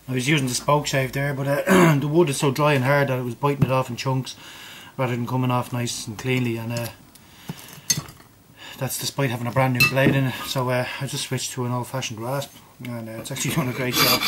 I was using the spoke shave there, but the wood is so dry and hard that it was biting it off in chunks rather than coming off nice and cleanly, and that's despite having a brand new blade in it. So I just switched to an old-fashioned rasp, and it's actually doing a great job.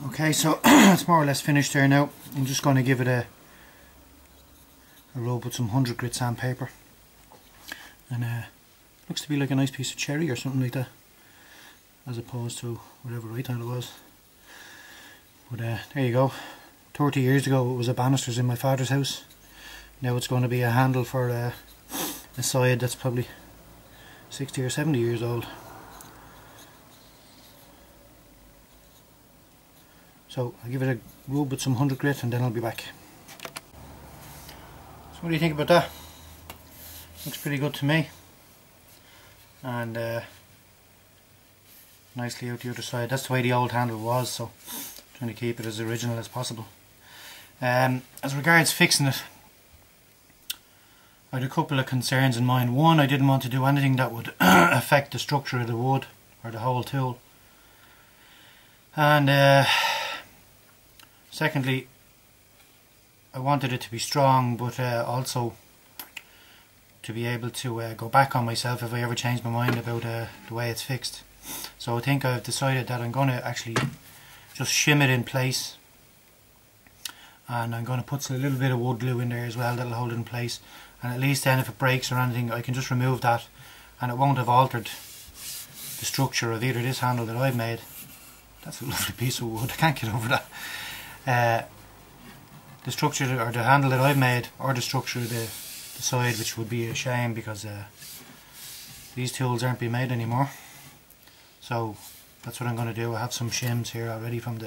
Okay, so it's more or less finished there now. I'm just going to give it a rub with some 100 grit sandpaper, and looks to be like a nice piece of cherry or something like that, as opposed to whatever I thought it was. But there you go. 30 years ago it was a banisters in my father's house. Now it's going to be a handle for a Scythe that's probably 60 or 70 years old. So I'll give it a rub with some 100 grit and then I'll be back. So what do you think about that? Looks pretty good to me. And nicely out the other side. That's the way the old handle was, so I'm trying to keep it as original as possible. As regards fixing it, I had a couple of concerns in mind. One, I didn't want to do anything that would affect the structure of the wood or the whole tool. And secondly, I wanted it to be strong, but also to be able to go back on myself if I ever change my mind about the way it's fixed. So I think I've decided that I'm going to actually just shim it in place, and I'm going to put a little bit of wood glue in there as well that'll hold it in place, and at least then if it breaks or anything I can just remove that and it won't have altered the structure of either this handle that I've made. That's a lovely piece of wood, I can't get over that. The structure or the handle that I've made, or the structure of the side, which would be a shame because these tools aren't being made anymore. So that's what I'm going to do. I have some shims here already from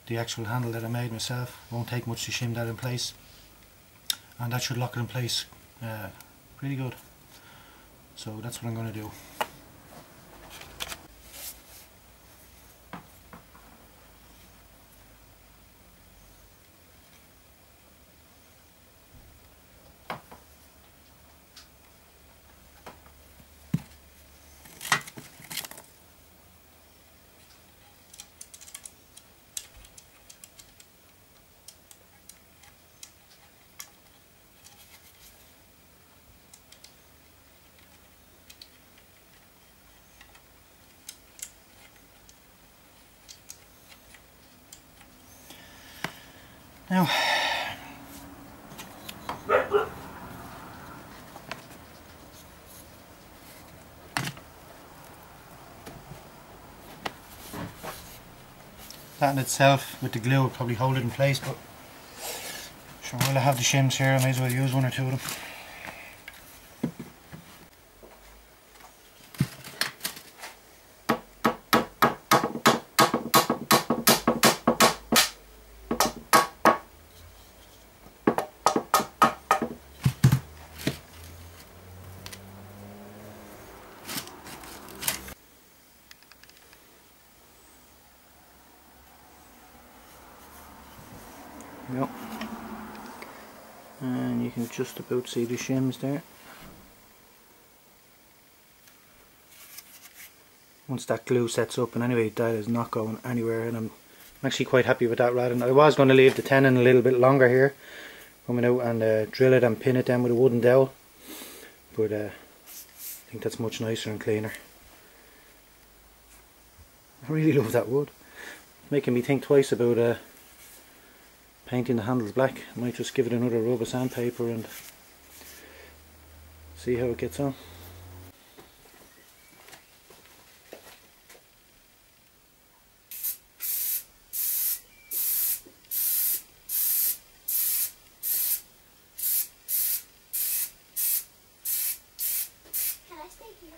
the actual handle that I made myself. Won't take much to shim that in place, and that should lock it in place pretty good. So that's what I'm going to do. Now, that in itself with the glue will probably hold it in place, but sure, while I have the shims here I might as well use one or two of them. Yep. And you can just about see the shims there. Once that glue sets up, and anyway that is not going anywhere, and I'm actually quite happy with that rather than I was going to leave the tenon a little bit longer here, coming out and drill it and pin it down with a wooden dowel, but I think that's much nicer and cleaner. I really love that wood, making me think twice about painting the handles black. I might just give it another rub of sandpaper and see how it gets on. Can I stay here?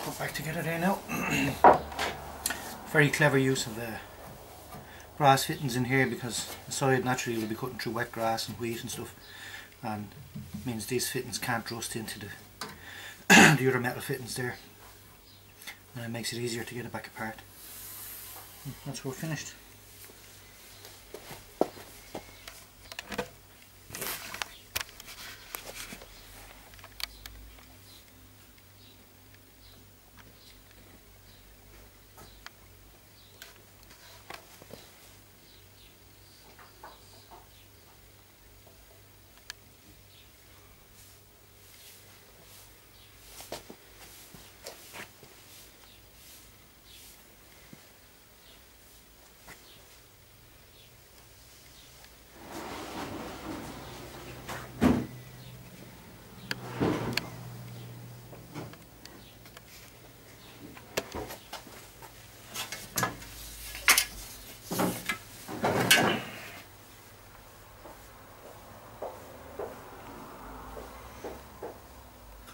Put back together there now. Very clever use of the brass fittings in here, because the side naturally will be cutting through wet grass and wheat and stuff, and means these fittings can't rust into the the other metal fittings there, and it makes it easier to get it back apart. That's where we're finished.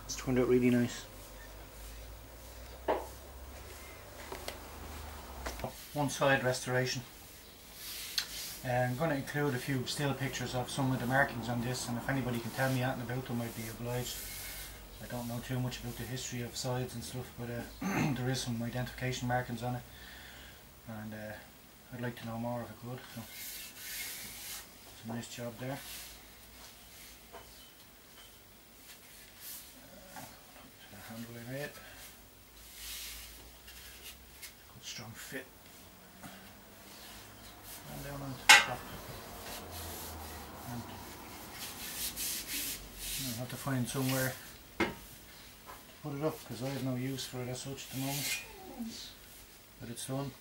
It's turned out really nice. One side restoration. I'm going to include a few still pictures of some of the markings on this, and if anybody can tell me anything about them I'd be obliged. I don't know too much about the history of sides and stuff, but there is some identification markings on it, and I'd like to know more if I could. So it's a nice job there. Handle I made. Good strong fit. And down on top. And have to find somewhere to put it up because I have no use for it as such at the moment. But it's done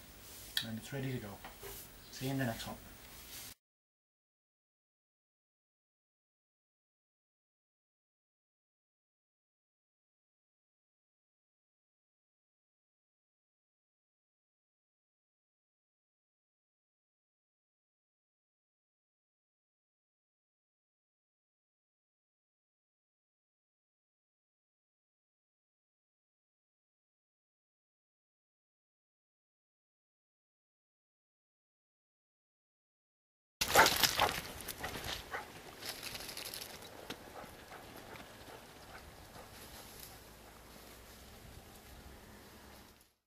and it's ready to go. See you in the next one.